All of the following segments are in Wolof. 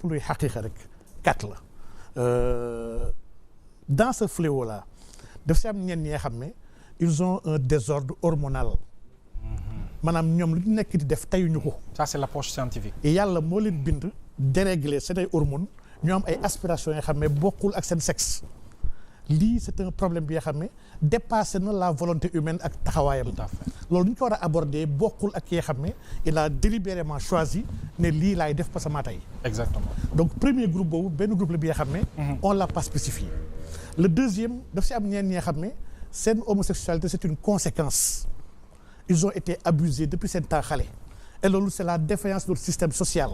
luy xaqiiqa rek 4 la dans ce fléau là daf si am ñenn ñi nga xam ne ils ont un désordre hormonal maanaam ñoom lu ñu nekk di def tayuñu ko. Ça c'est l'approche scientifique. yàlla moo leen bind dérégler seen ay hormones ñoo am ay aspirations yoo xam ne bokkul ak seen sexe lii c'est un problème bi nga xam ne dépassé na la volonté humaine ak taxawaayam. Tout à fait. loolu ñu ko war a aborder bokkul ak ki nga xam ne il a délibérément choisi ne lii laay def parce que maa tey. Exactement. donc premier groupe boobu benn groupe la bi nga xam ne. on l'a pas spécifié. le deuxième daf si am ñeen ñi nga xam ne seen homosexualité c'est une conséquence ils ont été abusés depuis seen temps xale et loolu c'est la défaillance de notre système social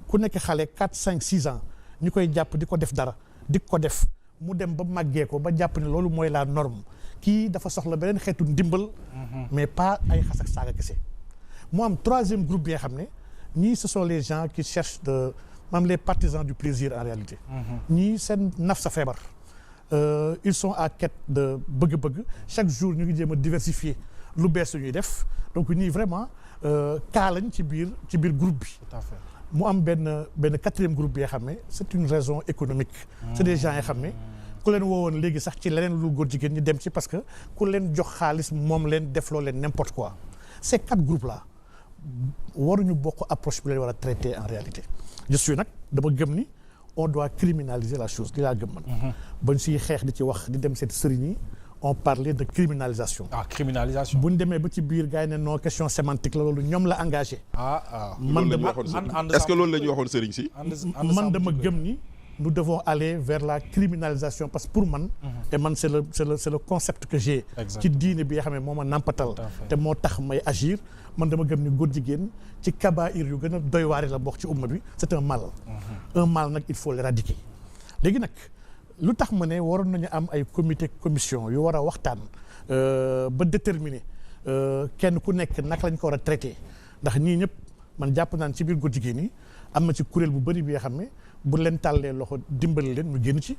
ku nekk xale 4 5 6 ans ñu koy jàpp di ko def dara di ko def mu dem ba màggee ko ba jàpp ne loolu mooy la norme kii dafa soxla beneen xeetu ndimbal mais pas ay xas ak saaga kese mu am troisième groupe bi nga xam ne ñii ce sont les gens qui cherchent de même les partisans du plaisir en réalité ñii seen naf sa feebar ils sont à quête de bëgg-bëgg chaque jour ñu ngi jéem a diversifier lu bees ñuy def donc ñii vraiment kaa lañ ci biir groupe bi. Tout à fait. mu am benn quatrième groupe bi nga xam ne c'est une raison économique. c'est des gens yoo xam ne ku leen woowoon léegi sax ci leneen lu góor jigéen ñi dem ci parce que ku leen jox xaalis moom leen defloo leen n'importe quoi ces 4 groupes là waruñu bokk approche bi leen war a traiter en réalité je suis nag dama gëm ni on doit criminaliser la chose li laa gëm man. bañ siy xeex di ci wax di dem seen sëriñ yi on parlait de criminalisation. Ah, criminalisation. bu ñu demee ba ci biir gars yi ne non question sémantique la loolu ñoom la engagé. man est-ce que loolu la ñu waxoon sëriñ si. man dama gëm ni nous devons aller vers la criminalisation parce que pour man. et man c'est le concept que j'ai. ci diine bi nga xam ne moo ma nampatal. te moo tax may agir man dama gëm ni góor jigéen ci kabaa'ir yu gën a doy waar la bokk ci umma bi c'est un mal. un mal nag il faut l'éradiquer léegi nag. lu tax ma ne waroon nañu am ay commission yu war a waxtaan ba déterminer kenn ku nekk naka lañ ko war a traiter ndax ñii ñëpp man jàpp naan ci biir góor jigéen ñi am na ci kuréel bu bëri bi nga xam ne bu leen tàllee loxo dimbali leen ñu génn ci.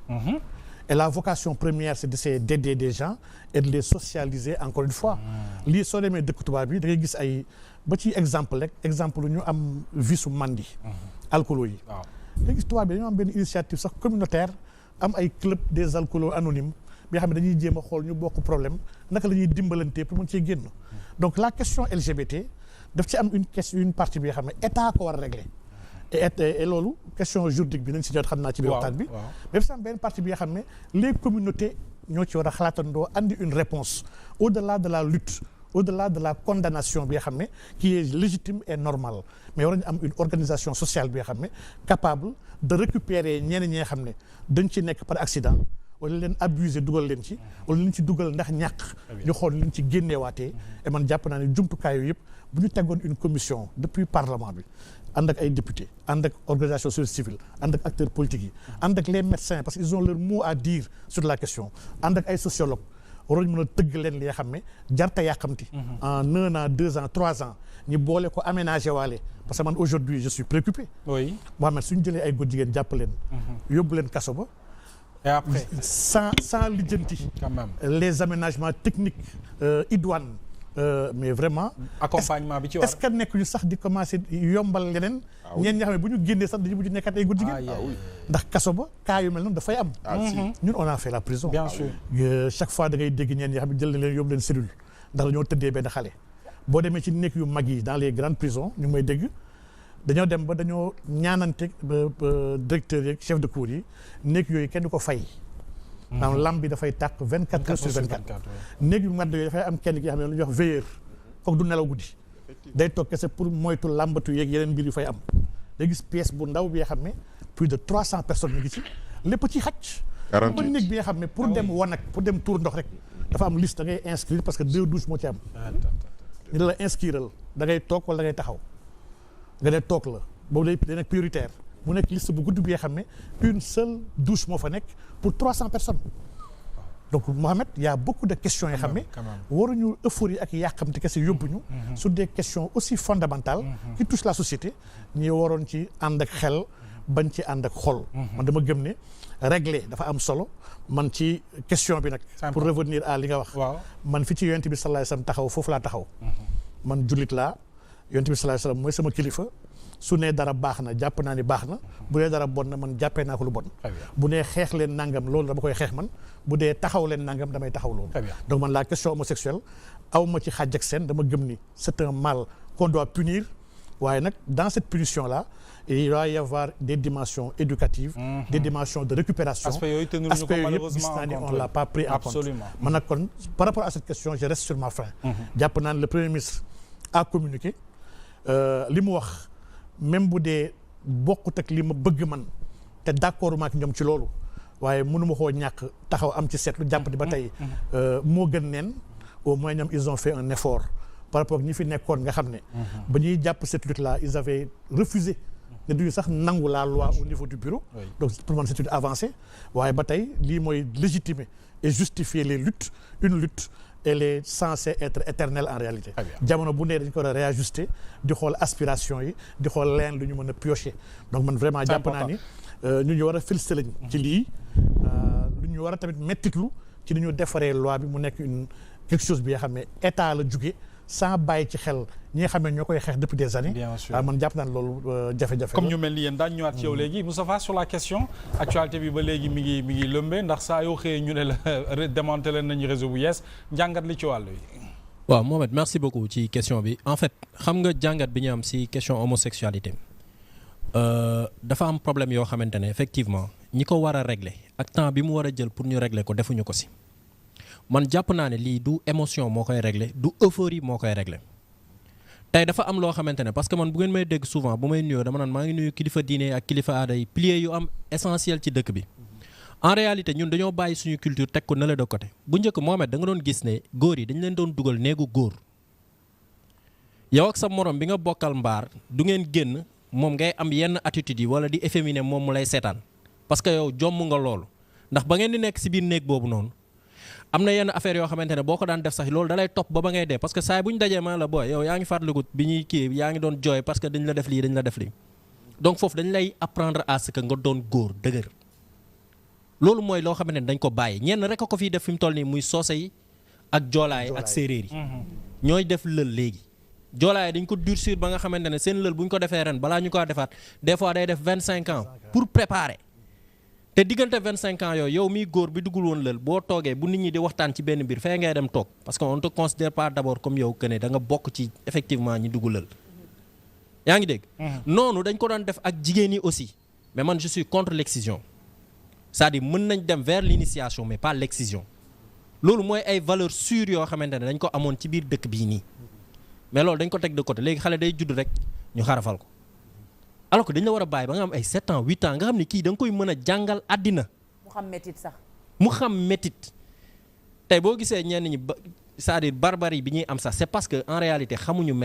et la vocation première c'est d'essayer d'aider des gens et de les socialiser encore une fois. lii soo demee dëkk tubaab bi da ngay gis ay ba ci exemple rek exemple ñu am vice mandi. alcoolo yi. waaw da ngay gis tubaab bi dañoo am benn initiative sax communautaire. am ay club des alcoolos anonymes bi nga xam ne dañuy jéem a xool ñu bokk problème naka la ñuy dimbalantee pour mën cee génn donc la question LGBT daf ci am une partie bi nga xam ne état ko war a régler et loolu question juridique bi nañ si jot xam naa ci biir waxtaan bi mais dafa am benn partie bi nga xam ne les communautés ñoo ci war a xalaatandoo andi une réponse au-delà de la lutte au-delà de la condamnation bi nga xam ne qui est légitime et normale mais war nañu am une organisation sociale bi nga xam ne capable de récupérer ñenn ñi nga xam ne dañ ci nekk par accident wala leen abuser dugal leen ci wala leen ci dugal ndax ñàkk ñu xool leen ci génneewaatee et man jàpp naa ne jumtukaay yooyu yëpp bu ñu tegoon une commission depuis parlement bi ànd ak ay députés ànd ak organisation société civile ànd ak acteurs politiques yi ànd ak les médecins parce que ils ont leur mot à dire sur la question ànd ak ay sociologues waroon mën a tëgg leen li nga xam ne jarta yàqamti en 1 an 2 ans 3 ans ñu boole ko aménagé waale parce que man aujourd'hui je suis préoccupé. oui Mohamed suñu jëlee ay góor jigéen jàpp leen. yóbbu leen kaso ba. et après sans lijjanti. quand même les aménagements techniques idoines mais vraiment. accompagnement bi ci war est-ce que nekk ñu sax di commencer yombal leneen. ñeen ñi xam ne bu ñu génnee sax dañu mujj nekkat ay góor jigéen. ndax kaso ba cas yu mel noonu dafay am. ñun on a fait la prison. bien sûr chaque fois da ngay dégg ñeen ñi xam ne jël na leen yóbbu leen cellule ndax dañoo tëddee benn xale. boo demee ci nekk yu mag yi dans les grandes prisons ñu ngi may dégg dañoo dem ba dañoo ñaanante directeurs yeeg chef de cour yi nekk yooyu kenn du ko fay. maanaam lampe bi dafay tàkk 24 heures sur 24. néeg yu mat yooyu dafay am kenn ki nga xam ne lu ñuy wax veilleur foog du nelaw guddi. day toog kese pour moytu lambatu yeeg yeneen mbir yu fay am. day gis pièce bu ndaw bi nga xam ne plus de 300 personnes ñu ngi ci lépp ci xaj. 48 ba néeg bi nga xam ne pour dem wanag pour dem tuur ndox rek dafa am liste da ngay inscrire parce que 2 douches moo ci am. ñu ne la inscriral da ngay toog wala da ngay taxaw nga ne toog la boobu day nekk prioritaire mu nekk liste bu gudd bi nga xam ne une seule douche moo fa nekk pour 300 personnes donc Mohamed y a beaucoup de questions yoo xam ne waruñu euphorie ak yàqamti kese yóbbuñu sur des questions aussi fondamentales qui touchent la société ñi waroon ci ànd ak xel bañ ci ànd ak xol man dama gëm ne régler dafa am solo man ci question bi nag pour revenir à li nga wax man fi ci yonent bi sallallahu alayhi wasallam taxaw foofu laa taxaw man jullit laa yonent bi sallallahu alayhi wasallam mooy sama kilifa su nee dara baax na jàpp naa ni baax na bu dee dara bon na man jàppee naa ko lu bon bu nee xeex leen nangam loolu dama koy xeex man bu dee taxaw leen nangam damay taxaw loolu donc man la question homosexuelle aw ma ci xàjj ak seen dama gëm ni c'est un mal qu'on doit punir waaye nag dans cette punition là il va y avoir des dimensions éducatives des dimensions de récupération aspects yooyu yëpp gis naa ni on l'a pas pris en compte man nag kon par rapport à cette question je reste sur ma faim jàpp naa ni le premier ministre a communiqué li mu wax même bu dee bokkut ak li ma bëgg man te d'accord ma ak ñoom ci loolu waaye mënu ma koo ñàkk taxaw am ci seetlu jàpp di ba tey moo gën neen au moins ñoom ils ont fait un effort par rapport ak ñi fi nekkoon nga xam ne ba ñuy jàpp cette lutte là ils avaient refusé ne duñu sax nangu la loi au niveau du bureau donc pour man c'est une avancée waaye ba tey lii mooy légitimer et justifier les luttes une lutte elle est censée être éternelle en réalité jamono bu ne dañ ko war a réajuster di xool aspiration yi di xool leen lu ñu mën a piocher donc man vraiment jàpp naa ni ñu war a féliciter lañ ci lii lu ñu war a tamit mettitlu ci ni ñu defaree loi bi mu nekk une quelque chose bi nga xam ne état la jóge sans bàyyi ci xel ñi nga xam ne ñoo koy xeex depuis des années. bien sûr man jàpp naa ne loolu jafe-jafe comme ñu mel ni yéen daañu ñëwaat ci yow léegi Moustapha sur la question actualité bi ba léegi mi ngi lëmbee ndax saa yoo xëyee ñu ne la démantelé nañu réseau bu yees njàngat li ci wàll yi. waaw Mohamed merci beaucoup ci question bi en fait xam nga jàngat bi ñu am ci question homosexualité dafa am problème yoo xamante ne effectivement ñi ko war a régler ak temps bi mu war a jël pour ñu régler ko defuñu ko ci. man jàpp naa ne lii du émotion moo koy régler du euphorie moo koy régler tey dafa am loo xamante ne parce que man bu ngeen may dégg souvent bu may nuyoo dama naan maa ngi nuyu kilifa diine ak kilifa aada yi piliers yu am essentiel ci dëkk bi en réalité ñun dañoo bàyyi suñu culture teg ko nële de côté bu njëkk Mohamed da nga doon gis ne góor yi dañu leen doon dugal néegu góor yow ak sa morom bi nga bokkal mbaar du ngeen génn moom ngay am yenn attitude yi wala di efféminé moom mu lay seetaan parce que yow jomm nga loolu ndax ba ngeen di nekk ci biir néeg boobu noonu am na yenn affaire yoo xamante ne boo ko daan def sax loolu dalay topp ba ngay dee parce que saa bu ñu dajee maa la booy yow yaa ngi fàttaliku bi ñuy kii yaa ngi doon jooy parce que dañ la def lii donc foofu dañ lay apprendre à ce que nga doon góor dëgër loolu mooy loo xamante ne dañ ko bàyyi ñenn rek a ko fiy def fi mu toll nii muy soose yi ak joolaay ak séeréer yi ñooy def lël léegi joolaay dañ ko durcir ba nga xamante ne seen lël bu ñu ko defee ren balaa ñu ko defaat des fois day def 25 ans pour préparer te diggante 25 ans yooyu yow miy góor bi duggul woon lël boo toogee bu nit ñi di waxtaan ci benn mbir fee ngay dem toog parce que on te considère pas d'abord comme yow que ne da nga bokk ci effectivement ñi dugg lël yaa ngi dégg noonu dañ ko doon def ak jigéen yi aussi mais man je suis contre l'excision c'est-à-dire mën nañ dem vers l'initiation mais pas l'excision loolu mooy ay valeurs sûres yoo xamante ne dañ ko amoon ci biir dëkk bii nii mais loolu dañ ko teg de côté léegi xale day judd rek ñu xarafal ko alors que dañ la war a bàyyi ba nga am ay 7 ans 8 ans nga xam ne kii da nga koy mën a jàngal àddina. mu xam métit sax. mu xam métit tey boo gisee ñenn ñi c'est-à-dire barbarie bi ñuy am sax c'est parce que en réalité xamuñu métit